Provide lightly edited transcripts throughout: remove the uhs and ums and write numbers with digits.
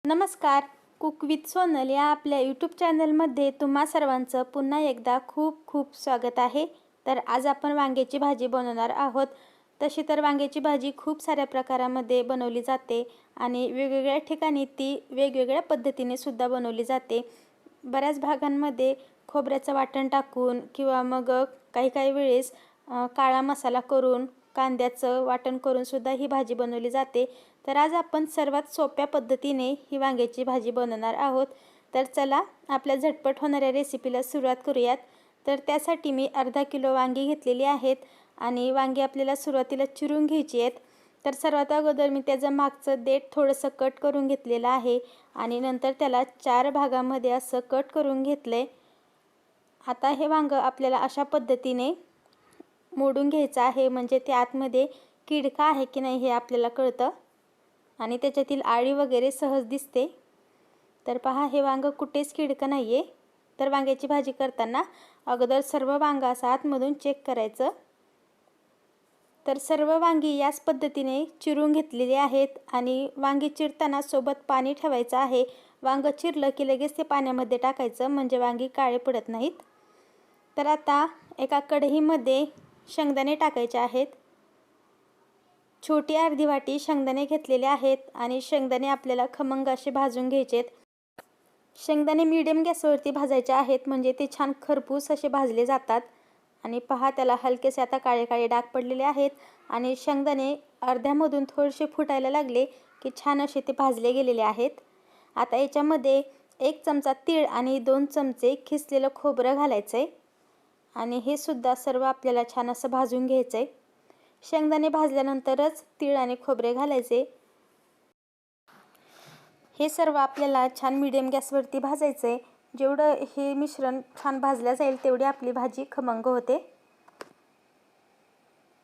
नमस्कार. Cook with Sonal या आपल्या यूट्यूब चॅनलमध्ये तुम्हा सर्वांचं पुन्हा एकदा खूप खूप स्वागत आहे. तर आज आपण वांग्याची भाजी बनवणार आहोत. तशी तर वांग्याची भाजी खूप साऱ्या प्रकारामध्ये बनवली जाते आणि वेगवेगळ्या ठिकाणी ती वेगवेगळ्या पद्धतीने सुद्धा बनवली जाते. बऱ्याच भागांमध्ये खोबऱ्याचं वाटण टाकून किंवा मग काही वेळेस काळा मसाला करून कांद्याचं वाटण करून सुद्धा ही भाजी बनवली जाते. तर आज आपण सर्वात सोप्या पद्धतीने ही वांग्याची भाजी बनवणार आहोत. तर चला आपल्या झटपट होणाऱ्या रेसिपीला सुरुवात करूयात. तर त्यासाठी मी अर्धा किलो वांगी घेतलेली आहेत आणि वांगी आपल्याला सुरुवातीला चिरून घ्यायची आहेत. तर सर्वात अगोदर मी त्याचं मागचं देठ थोडंसं कट करून घेतलेलं आहे आणि नंतर त्याला 4 भागामध्ये असं कट करून घेतलं आहे. आता हे वांगं आपल्याला अशा पद्धतीने मोडून घ्यायचं आहे, म्हणजे ते आतमध्ये किडका आहे की नाही हे आपल्याला कळतं आणि त्याच्यातील आळी वगैरे सहज दिसते. तर पहा, हे वांगं कुठेच किडकं नाही आहे. तर वांग्याची भाजी करताना अगोदर सर्व वांगं असं आतमधून चेक करायचं. तर सर्व वांगी याच पद्धतीने चिरून घेतलेली आहेत आणि वांगी चिरताना सोबत पाणी ठेवायचं आहे. वांगं चिरलं की लगेच ते पाण्यामध्ये टाकायचं, म्हणजे वांगी काळे पडत नाहीत. तर आता एका कढईमध्ये शेंगदाणे टाकायचे आहेत. छोटी अर्धी वाटी शेंगदाणे घेतलेले आहेत आणि शेंगदाणे आपल्याला खमंग असे भाजून घ्यायचेत. शेंगदाणे मीडियम गॅसवरती भाजायचे आहेत, म्हणजे ते छान खरपूस असे भाजले जातात. आणि पहा, त्याला हलकेसे आता काळे काळे डाग पडलेले आहेत आणि शेंगदाणे अर्ध्यामधून थोडेसे फुटायला लागले की छान असे ते भाजले गेलेले आहेत. आता याच्यामध्ये 1 चमचा तीळ आणि 2 चमचे खिसलेलं खोबरं घालायचं आहे आणि हे सुद्धा सर्व आपल्याला छान असं भाजून घ्यायचं आहे. शेंगदाणे भाजल्यानंतरच तीळ आणि खोबरे घालायचे. हे सर्व आपल्याला छान मीडियम गॅसवरती भाजायचं आहे. जेवढं हे मिश्रण छान भाजलं जाईल तेवढी आपली भाजी खमंग होते.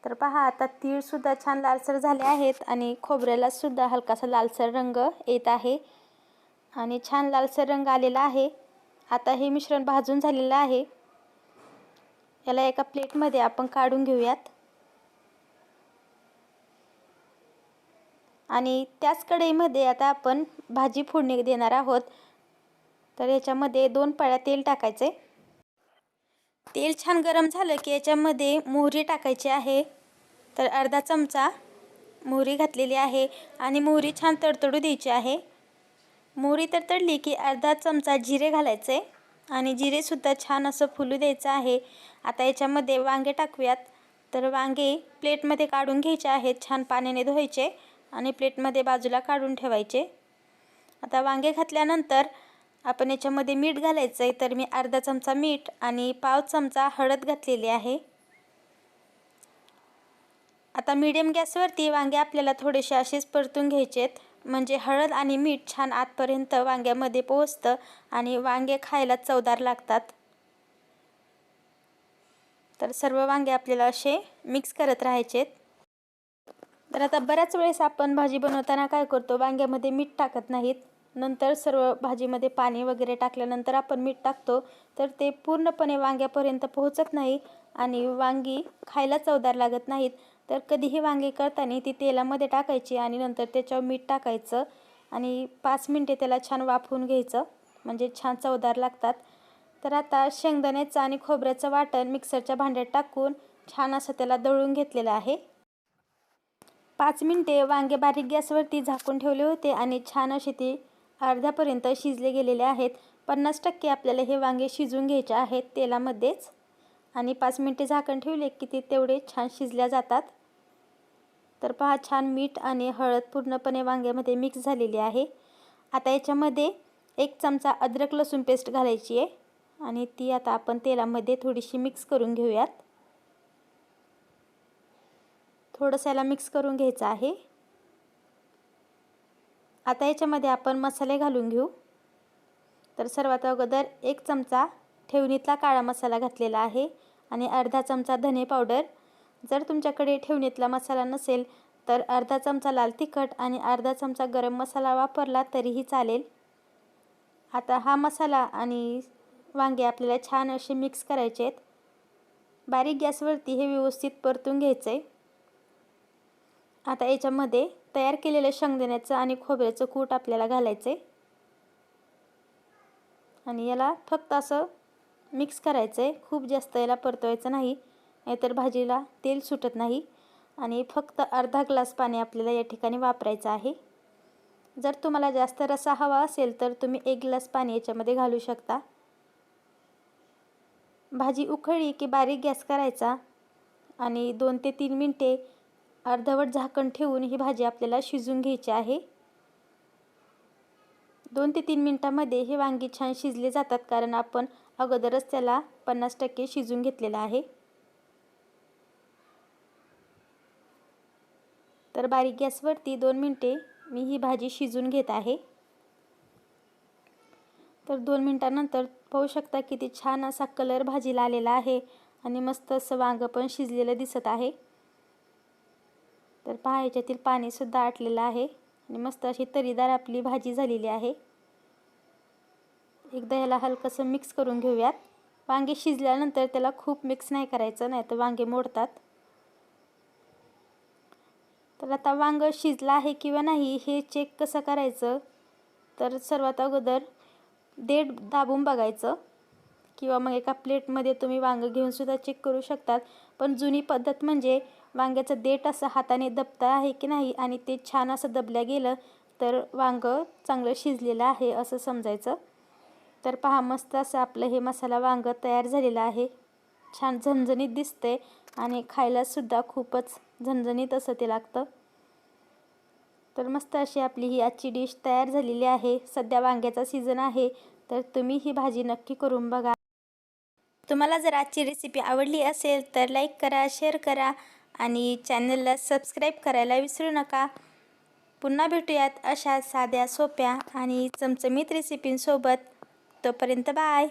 तर पहा, आता तीळसुद्धा छान लालसर झाले आहेत आणि खोबऱ्याला सुद्धा हलकासा लालसर रंग येत आहे आणि छान लालसर रंग आलेला आहे. आता हे मिश्रण भाजून झालेलं आहे. याला एका प्लेटमध्ये आपण काढून घेऊयात आणि त्याच कढईमध्ये आता आपण भाजी फोडणी देणार आहोत. तर याच्यामध्ये 2 पळ्या तेल टाकायचे. तेल छान गरम झालं की याच्यामध्ये मोहरी टाकायची आहे. तर अर्धा चमचा मोहरी घातलेली आहे आणि मोहरी छान तडतडू द्यायची आहे. मोहरी तडतडली की अर्धा चमचा जिरे घालायचे आणि जिरेसुद्धा छान असं फुलू द्यायचं आहे. आता याच्यामध्ये वांगे टाकूयात. तर वांगे प्लेटमध्ये काढून घ्यायचे आहेत, छान पाण्याने धुवायचे आणि प्लेटमध्ये बाजूला काढून ठेवायचे. आता वांगे घातल्यानंतर आपण याच्यामध्ये मीठ घालायचं आहे. तर मी अर्धा चमचा मीठ आणि पाव चमचा हळद घातलेली आहे. आता मीडियम गॅसवरती वांगे आपल्याला थोडेसे असेच परतून घ्यायचे आहेत, म्हणजे हळद आणि मीठ छान आतपर्यंत वांग्यामध्ये पोहोचतं आणि वांगे खायला चवदार लागतात. तर सर्व वांगे आपल्याला असे मिक्स करत राहायचे. तर आता बऱ्याच वेळेस आपण भाजी बनवताना काय करतो, वांग्यामध्ये मीठ टाकत नाहीत. नंतर सर्व भाजीमध्ये पाणी वगैरे टाकल्यानंतर आपण मीठ टाकतो, तर ते पूर्णपणे वांग्यापर्यंत पोहोचत नाही आणि वांगी खायला चवदार लागत नाहीत. तर कधीही वांगी करताना ती तेलामध्ये टाकायची आणि नंतर त्याच्यावर मीठ टाकायचं आणि 5 मिनिटे त्याला छान वाफवून घ्यायचं, म्हणजे छान चवदार लागतात. तर आता शेंगदाण्याचं आणि खोबऱ्याचं वाटण मिक्सरच्या भांड्यात टाकून छान असं त्याला दळून घेतलेलं आहे. 5 मिनिटे वांगे बारीक गॅसवरती झाकून ठेवले होते आणि छान असे ते अर्ध्यापर्यंत शिजले गेलेले आहेत. 50% आपल्याला हे वांगे शिजून घ्यायचे आहेत तेलामध्येच आणि 5 मिनिटे झाकण ठेवले की ते तेवढे छान शिजल्या जातात. तर पहा, छान मीठ आणि हळद पूर्णपणे वांग्यामध्ये मिक्स झालेली आहे. आता याच्यामध्ये 1 चमचा अद्रक लसूण पेस्ट घालायची आहे आणि ती आता आपण तेलामध्ये थोडीशी मिक्स करून घेऊयात. थोडंसं याला मिक्स करून घ्यायचं आहे. आता याच्यामध्ये आपण मसाले घालून घेऊ. तर सर्वात अगोदर 1 चमचा ठेवणीतला काळा मसाला घातलेला आहे आणि अर्धा चमचा धने पावडर. जर तुमच्याकडे ठेवणीतला मसाला नसेल तर अर्धा चमचा लाल तिखट आणि अर्धा चमचा गरम मसाला वापरला तरीही चालेल. आता हा मसाला आणि वांगे आपल्याला छान असे मिक्स करायचे आहेत. बारीक गॅसवरती हे व्यवस्थित परतून घ्यायचं आहे. आता याच्यामध्ये तयार केलेलं शेंगदाण्याचं आणि खोबऱ्याचं कूट आपल्याला घालायचं आहे. आणि याला फक्त असं मिक्स करायचं आहे, खूप जास्त याला परतवायचं नाही, नाहीतर भाजीला तेल सुटत नाही. आणि फक्त अर्धा ग्लास पाणी आपल्याला या ठिकाणी वापरायचं आहे. जर तुम्हाला जास्त रस्सा हवा असेल तर तुम्ही 1 ग्लास पाणी याच्यामध्ये घालू शकता. भाजी उकळली की बारीक गॅस करायचा आणि 2 ते 3 मिनिटे अर्धवट झाकण ठेवून ही भाजी आपल्याला शिजवून घ्यायची आहे. 2 ते 3 मिनिटांमध्ये हे वांगी छान शिजले जातात, कारण आपण अगोदरच त्याला 50% शिजवून घेतलेलं आहे. तर बारीक गॅसवरती 2 मिनिटे मी ही भाजी शिजवून घेत आहे. तर 2 मिनिटांनंतर पाहू शकता किती छान असा कलर भाजीला आलेला आहे आणि मस्त असं वांगं पण शिजलेलं दिसत आहे. तर पहा, याच्यातील पाणीसुद्धा आटलेलं आहे आणि मस्त अशी तरीदार आपली भाजी झालेली आहे. एकदा याला हलकंसं मिक्स करून घेऊयात. वांगे शिजल्यानंतर त्याला खूप मिक्स नाही करायचं, नाही तर वांगे मोडतात. तर आता वांगं शिजलं आहे किंवा नाही हे चेक कसं करायचं, तर सर्वात अगोदर देठ दाबून बघायचं, किंवा मग एका प्लेटमध्ये तुम्ही वांगं घेऊनसुद्धा चेक करू शकतात. पण जुनी पद्धत म्हणजे वांग्याचं देठ असं हाताने दबतं आहे की नाही, आणि ते छान असं दबल्या गेलं तर वांगं चांगलं शिजलेलं आहे असं समजायचं. तर पहा, मस्त असं आपलं हे मसाला वांगं तयार झालेलं आहे. छान झणझणीत दिसते आणि खायलासुद्धा खूपच झणझणीत असं ते लागतं. तर मस्त अशी आपली ही आजची डिश तयार झालेली आहे. सध्या वांग्याचा सीझन आहे, तर तुम्ही ही भाजी नक्की करून बघा. तुम्हाला जर आजची रेसिपी आवडली असेल तर लाईक करा, शेअर करा आणि चॅनलला सबस्क्राईब करायला विसरू नका. पुन्हा भेटूयात अशा साध्या, सोप्या आणि चमचमीत रेसिपींसोबत. तोपर्यंत बाय.